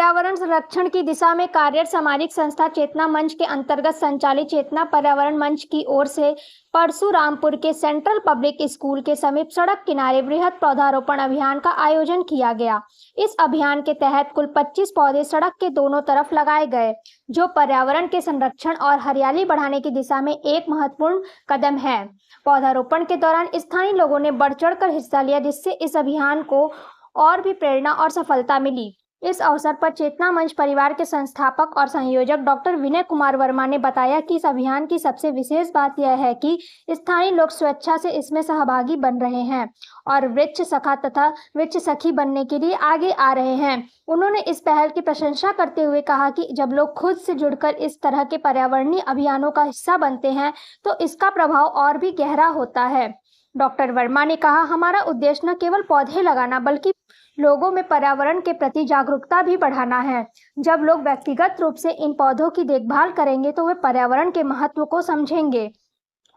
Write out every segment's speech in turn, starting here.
पर्यावरण संरक्षण की दिशा में कार्यरत सामाजिक संस्था चेतना मंच के अंतर्गत संचालित चेतना पर्यावरण मंच की ओर से परशुरामपुर के सेंट्रल पब्लिक स्कूल के समीप सड़क किनारे बृहद पौधारोपण अभियान का आयोजन किया गया। इस अभियान के तहत कुल 25 पौधे सड़क के दोनों तरफ लगाए गए, जो पर्यावरण के संरक्षण और हरियाली बढ़ाने की दिशा में एक महत्वपूर्ण कदम है। पौधारोपण के दौरान स्थानीय लोगों ने बढ़ चढ़कर हिस्सा लिया, जिससे इस अभियान को और भी प्रेरणा और सफलता मिली। इस अवसर पर चेतना मंच परिवार के संस्थापक और संयोजक डॉक्टर विनय कुमार वर्मा ने बताया कि इस अभियान की सबसे विशेष बात यह है कि स्थानीय लोग स्वेच्छा से इसमें सहभागी बन रहे हैं और वृक्ष सखा तथा वृक्ष सखी बनने के लिए आगे आ रहे हैं। उन्होंने इस पहल की प्रशंसा करते हुए कहा कि जब लोग खुद से जुड़कर इस तरह के पर्यावरणीय अभियानों का हिस्सा बनते हैं तो इसका प्रभाव और भी गहरा होता है। डॉक्टर वर्मा ने कहा, हमारा उद्देश्य न केवल पौधे लगाना बल्कि लोगों में पर्यावरण के प्रति जागरूकता भी बढ़ाना है। जब लोग व्यक्तिगत रूप से इन पौधों की देखभाल करेंगे तो वे पर्यावरण के महत्व को समझेंगे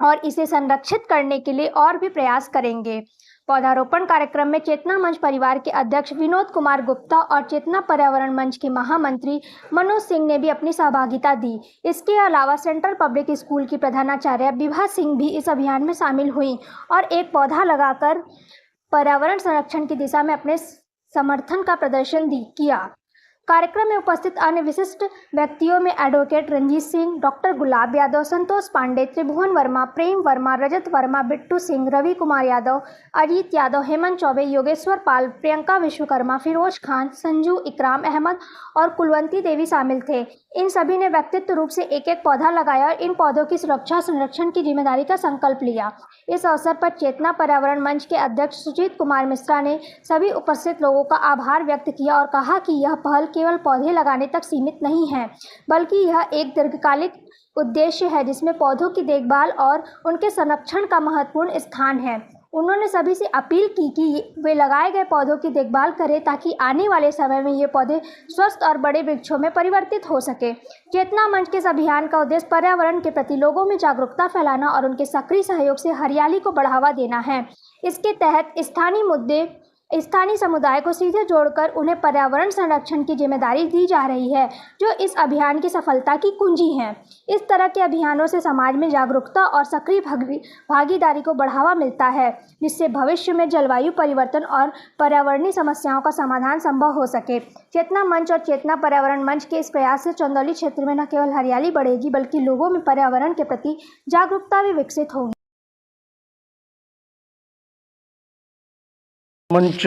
और इसे संरक्षित करने के लिए और भी प्रयास करेंगे। पौधारोपण कार्यक्रम में चेतना मंच परिवार के अध्यक्ष विनोद कुमार गुप्ता और चेतना पर्यावरण मंच के महामंत्री मनोज सिंह ने भी अपनी सहभागिता दी। इसके अलावा सेंट्रल पब्लिक स्कूल की प्रधानाचार्य विभा सिंह भी इस अभियान में शामिल हुई और एक पौधा लगाकर पर्यावरण संरक्षण की दिशा में अपने समर्थन का प्रदर्शन किया। कार्यक्रम में उपस्थित अन्य विशिष्ट व्यक्तियों में एडवोकेट रंजीत सिंह, डॉक्टर गुलाब यादव, संतोष पांडे, त्रिभुवन वर्मा, प्रेम वर्मा, रजत वर्मा, बिट्टू सिंह, रवि कुमार यादव, अजीत यादव, हेमंत चौबे, योगेश्वर पाल, प्रियंका विश्वकर्मा, फिरोज खान, संजू, इकराम अहमद और कुलवंती देवी शामिल थे। इन सभी ने व्यक्तित्व रूप से एक एक पौधा लगाया और इन पौधों की सुरक्षा संरक्षण की जिम्मेदारी का संकल्प लिया। इस अवसर पर चेतना पर्यावरण मंच के अध्यक्ष सुजीत कुमार मिश्रा ने सभी उपस्थित लोगों का आभार व्यक्त किया और कहा कि यह पहल केवल पौधे लगाने तक सीमित नहीं है, बल्कि यह एक दीर्घकालिक उद्देश्य है जिसमें पौधों की देखभाल और उनके संरक्षण का महत्वपूर्ण स्थान है। उन्होंने सभी से अपील की कि वे लगाए गए पौधों की देखभाल करें ताकि आने वाले समय में ये पौधे स्वस्थ और बड़े वृक्षों में परिवर्तित हो सके। चेतना मंच के इस अभियान का उद्देश्य पर्यावरण के प्रति लोगों में जागरूकता फैलाना और उनके सक्रिय सहयोग से हरियाली को बढ़ावा देना है। इसके तहत स्थानीय समुदाय को सीधे जोड़कर उन्हें पर्यावरण संरक्षण की जिम्मेदारी दी जा रही है, जो इस अभियान की सफलता की कुंजी है। इस तरह के अभियानों से समाज में जागरूकता और सक्रिय भागीदारी को बढ़ावा मिलता है, जिससे भविष्य में जलवायु परिवर्तन और पर्यावरणीय समस्याओं का समाधान संभव हो सके। चेतना मंच और चेतना पर्यावरण मंच के इस प्रयास से चंदौली क्षेत्र में न केवल हरियाली बढ़ेगी बल्कि लोगों में पर्यावरण के प्रति जागरूकता भी विकसित होगी। मंच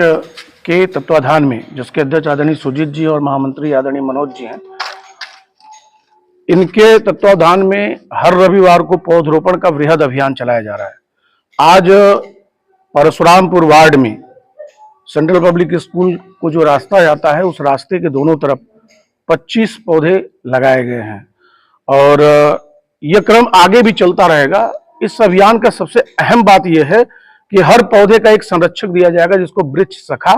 के तत्वाधान में, जिसके अध्यक्ष आदरणीय सुजीत जी और महामंत्री आदरणीय मनोज जी हैं, इनके तत्वाधान में हर रविवार को पौधरोपण का वृहद अभियान चलाया जा रहा है। आज परशुरामपुर वार्ड में सेंट्रल पब्लिक स्कूल को जो रास्ता जाता है, उस रास्ते के दोनों तरफ 25 पौधे लगाए गए हैं और यह क्रम आगे भी चलता रहेगा। इस अभियान का सबसे अहम बात यह है कि हर पौधे का एक संरक्षक दिया जाएगा, जिसको वृक्ष सखा,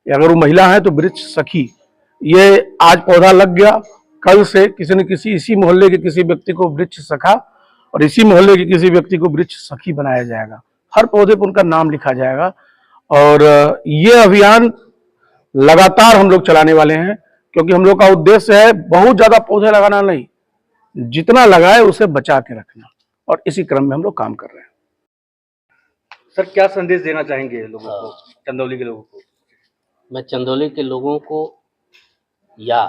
या अगर वो महिला है तो वृक्ष सखी। ये आज पौधा लग गया, कल से किसी न किसी इसी मोहल्ले के किसी व्यक्ति को वृक्ष सखा और इसी मोहल्ले के किसी व्यक्ति को वृक्ष सखी बनाया जाएगा। हर पौधे पर उनका नाम लिखा जाएगा और ये अभियान लगातार हम लोग चलाने वाले हैं, क्योंकि हम लोग का उद्देश्य है बहुत ज्यादा पौधे लगाना नहीं, जितना लगाए उसे बचा के रखना, और इसी क्रम में हम लोग काम कर रहे हैं। सर, क्या संदेश देना चाहेंगे लोगों को, चंदौली के लोगों को? मैं चंदौली के लोगों को या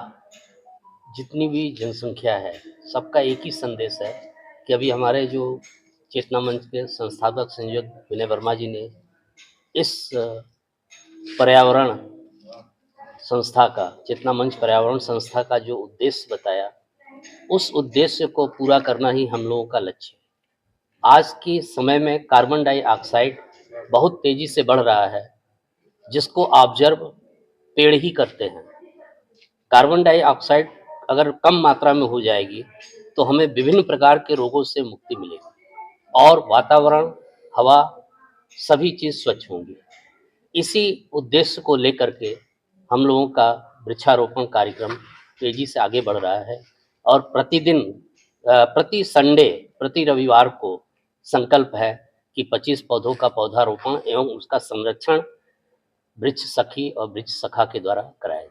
जितनी भी जनसंख्या है, सबका एक ही संदेश है कि अभी हमारे जो चेतना मंच के संस्थापक संयोजक विनय वर्मा जी ने इस पर्यावरण संस्था का, चेतना मंच पर्यावरण संस्था का जो उद्देश्य बताया, उस उद्देश्य को पूरा करना ही हम लोगों का लक्ष्य है। आज के समय में कार्बन डाइऑक्साइड बहुत तेजी से बढ़ रहा है, जिसको ऑब्जर्व पेड़ ही करते हैं। कार्बन डाइऑक्साइड अगर कम मात्रा में हो जाएगी तो हमें विभिन्न प्रकार के रोगों से मुक्ति मिलेगी और वातावरण, हवा, सभी चीज़ स्वच्छ होंगी। इसी उद्देश्य को लेकर के हम लोगों का वृक्षारोपण कार्यक्रम तेजी से आगे बढ़ रहा है और प्रतिदिन, प्रति संडे, प्रति रविवार को संकल्प है कि 25 पौधों का पौधारोपण एवं उसका संरक्षण वृक्ष सखी और वृक्ष सखा के द्वारा कराया जाए।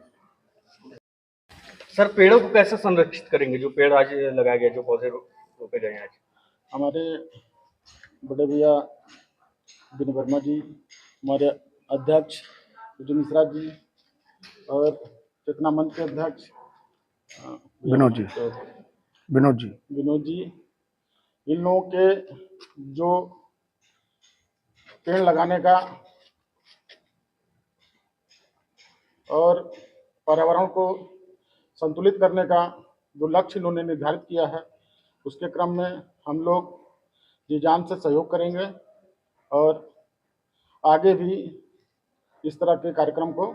सर पेड़ों को कैसे संरक्षित करेंगे, जो पेड़ आज लगाए गए, जो पौधे रोपे गए हैं आज? हमारे बड़े भैया विनय वर्मा जी, हमारे अध्यक्ष विजय मिश्रा जी और चेतना मंच के अध्यक्ष विनोद जी विनोद जी विनोद जी, इन लोगों के जो पेड़ लगाने का और पर्यावरण को संतुलित करने का जो लक्ष्य इन्होंने निर्धारित किया है, उसके क्रम में हम लोग जी जान से सहयोग करेंगे और आगे भी इस तरह के कार्यक्रम को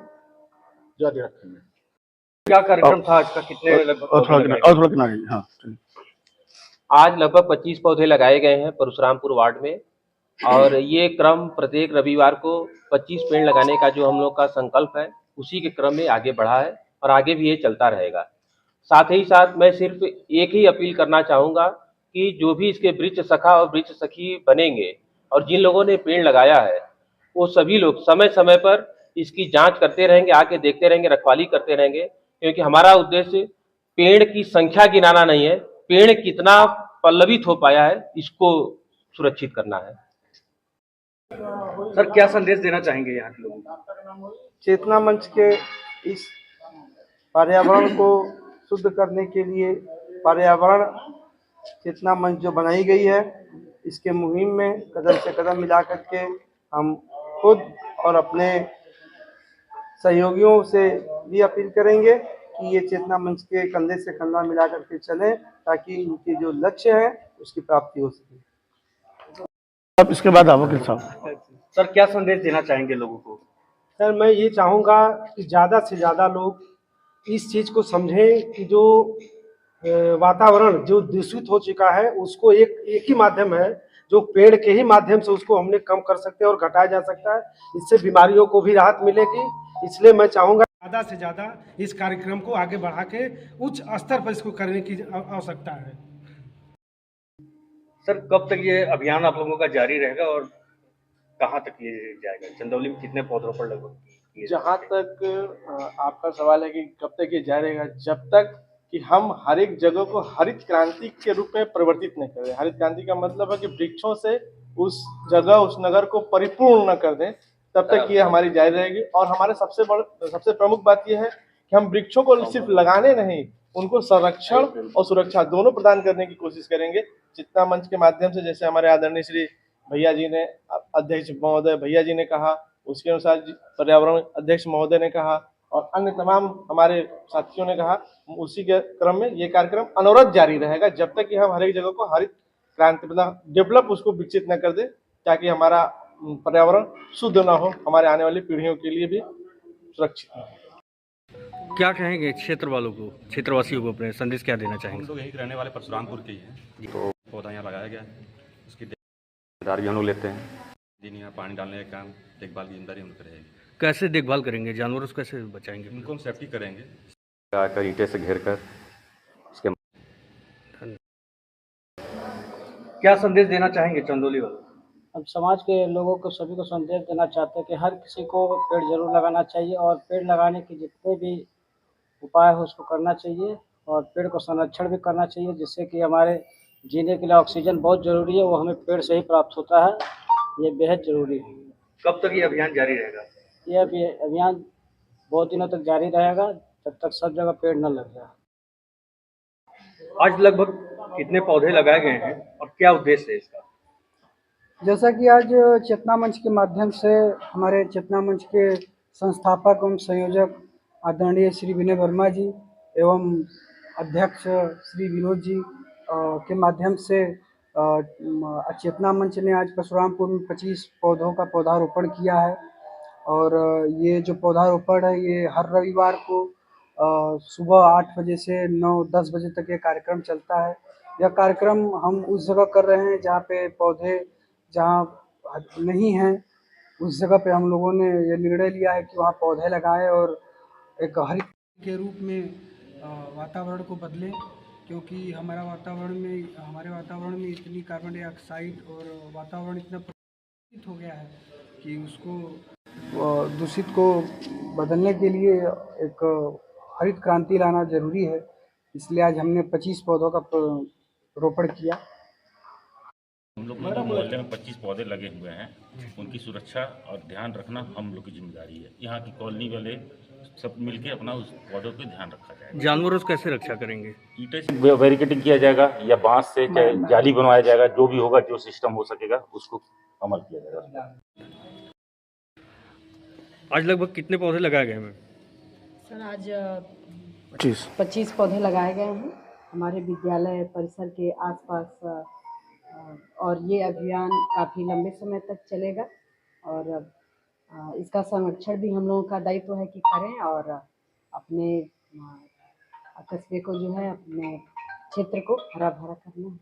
जारी रखेंगे। क्या कार्यक्रम था आज का? कितने लगभग और पौधे लगाए थोड़ा किनारे, हाँ चलिए। आज लगभग 25 पौधे लगाए गए हैं परशुरामपुर वार्ड में, और ये क्रम प्रत्येक रविवार को 25 पेड़ लगाने का जो हम लोग का संकल्प है, उसी के क्रम में आगे बढ़ा है और आगे भी ये चलता रहेगा। साथ ही साथ मैं सिर्फ एक ही अपील करना चाहूँगा कि जो भी इसके वृक्ष सखा और वृक्ष सखी बनेंगे और जिन लोगों ने पेड़ लगाया है, वो सभी लोग समय समय पर इसकी जांच करते रहेंगे, आके देखते रहेंगे, रखवाली करते रहेंगे, क्योंकि हमारा उद्देश्य पेड़ की संख्या गिनाना नहीं है, पेड़ कितना पल्लवित हो पाया है, इसको सुरक्षित करना है। सर क्या संदेश देना चाहेंगे यहाँ के लोगों को? चेतना मंच के इस पर्यावरण को शुद्ध करने के लिए पर्यावरण चेतना मंच जो बनाई गई है, इसके मुहिम में कदम से कदम मिला करके हम खुद और अपने सहयोगियों से भी अपील करेंगे कि ये चेतना मंच के कंधे से कंधा मिला करके चलें, ताकि इनके जो लक्ष्य है उसकी प्राप्ति हो सके। अब इसके बाद वकील साहब, सर क्या संदेश देना चाहेंगे लोगों को? सर मैं ये चाहूँगा कि ज़्यादा से ज़्यादा लोग इस चीज़ को समझें कि जो वातावरण जो दूषित हो चुका है, उसको एक ही माध्यम है, जो पेड़ के ही माध्यम से उसको हमने कम कर सकते हैं और घटाया जा सकता है। इससे बीमारियों को भी राहत मिलेगी। इसलिए मैं चाहूँगा ज़्यादा से ज़्यादा इस कार्यक्रम को आगे बढ़ा के उच्च स्तर पर इसको करने की आवश्यकता है। सर कब तक ये अभियान आप लोगों का जारी रहेगा और कहाँ तक ये जाएगा? चंदौली में कितने पौधरोपण लगभग? जहाँ तक आपका सवाल है कि कब तक ये जारी रहेगा, जब तक कि हम हर एक जगह को हरित क्रांति के रूप में परिवर्तित नहीं कर दें। हरित क्रांति का मतलब है कि वृक्षों से उस जगह, उस नगर को परिपूर्ण न कर दें, तब तक ये हमारी जारी रहेगी। और हमारे सबसे प्रमुख बात यह है कि हम वृक्षों को सिर्फ लगाने नहीं, उनको संरक्षण और सुरक्षा दोनों प्रदान करने की कोशिश करेंगे। चेतना मंच के माध्यम से, जैसे हमारे आदरणीय श्री भैया जी ने, अध्यक्ष महोदय भैया जी ने कहा, उसके अनुसार पर्यावरण अध्यक्ष महोदय ने कहा और अन्य तमाम हमारे साथियों ने कहा, उसी के क्रम में ये कार्यक्रम अनवरत जारी रहेगा जब तक कि हम हर एक जगह को हरित क्रांति मतलब डेवलप उसको विकसित न कर दे, ताकि हमारा पर्यावरण शुद्ध ना हो, हमारे आने वाली पीढ़ियों के लिए भी सुरक्षित हो। क्या कहेंगे क्षेत्रवासियों को, अपने संदेश क्या देना चाहेंगे? हम लोग यहीं रहने वाले परशुरामपुर के ही हैं, तो पौधा यहाँ लगाया गया है, उसकी देखभाल भी हम लोग लेते हैं। दिन यहाँ पानी डालने का काम, देखभाल की जिम्मेदारी हम लोग रहेगी। कैसे देखभाल करेंगे? जानवरों से कैसे बचाएंगे? इनको हम सेफ्टी करेंगे, आकर ईंटें से घेर कर उसके। क्या संदेश देना चाहेंगे चंदौली वालों? अब समाज के लोगों को सभी को संदेश देना चाहते हैं कि हर किसी को पेड़ जरूर लगाना चाहिए और पेड़ लगाने के जितने भी उपाय हो उसको करना चाहिए और पेड़ को संरक्षण भी करना चाहिए, जिससे कि हमारे जीने के लिए ऑक्सीजन बहुत ज़रूरी है, वो हमें पेड़ से ही प्राप्त होता है। ये बेहद ज़रूरी है। कब तक ये अभियान जारी रहेगा? ये अभियान बहुत दिनों तक जारी रहेगा, जब तक सब जगह पेड़ न लग जाए। आज लगभग कितने पौधे लगाए गए हैं और क्या उद्देश्य है इसका? जैसा कि आज चेतना मंच के माध्यम से हमारे चेतना मंच के संस्थापक एवं संयोजक आदरणीय श्री विनय वर्मा जी एवं अध्यक्ष श्री विनोद जी के माध्यम से चेतना मंच ने आज परशुरामपुर में 25 पौधों का पौधारोपण किया है। और ये जो पौधारोपण है, ये हर रविवार को सुबह 8 बजे से 9-10 बजे तक ये कार्यक्रम चलता है। यह कार्यक्रम हम उस जगह कर रहे हैं जहाँ पे पौधे जहाँ नहीं हैं, उस जगह पे हम लोगों ने ये निर्णय लिया है कि वहाँ पौधे लगाएं और एक हरित के रूप में वातावरण को बदलें, क्योंकि हमारे वातावरण में इतनी कार्बन डाइऑक्साइड और वातावरण इतना प्रदूषित हो गया है कि उसको दूषित को बदलने के लिए एक हरित क्रांति लाना जरूरी है, इसलिए आज हमने 25 पौधों का रोपण किया। हम लोग के मोहल्ले में 25 पौधे लगे हुए हैं, उनकी सुरक्षा और ध्यान रखना हम लोग की जिम्मेदारी है। यहाँ की कॉलोनी वाले सब मिलके अपना उस पौधों पे ध्यान रखा जाएगा। जानवरों से कैसे रक्षा करेंगे? ईंटे से बैरिकेडिंग किया जाएगा या बांस से चाहे जाली बनवाया जाएगा, जो भी होगा, जो सिस्टम हो सकेगा उसको अमल किया जाएगा। आज लगभग कितने पौधे लगाए गए हैं? सर आज 25 पौधे लगाए गए हैं हमारे विद्यालय परिसर के आसपास, और ये अभियान काफ़ी लंबे समय तक चलेगा और इसका संरक्षण भी हम लोगों का दायित्व है कि करें और अपने कस्बे को जो है, अपने क्षेत्र को हरा भरा करना है।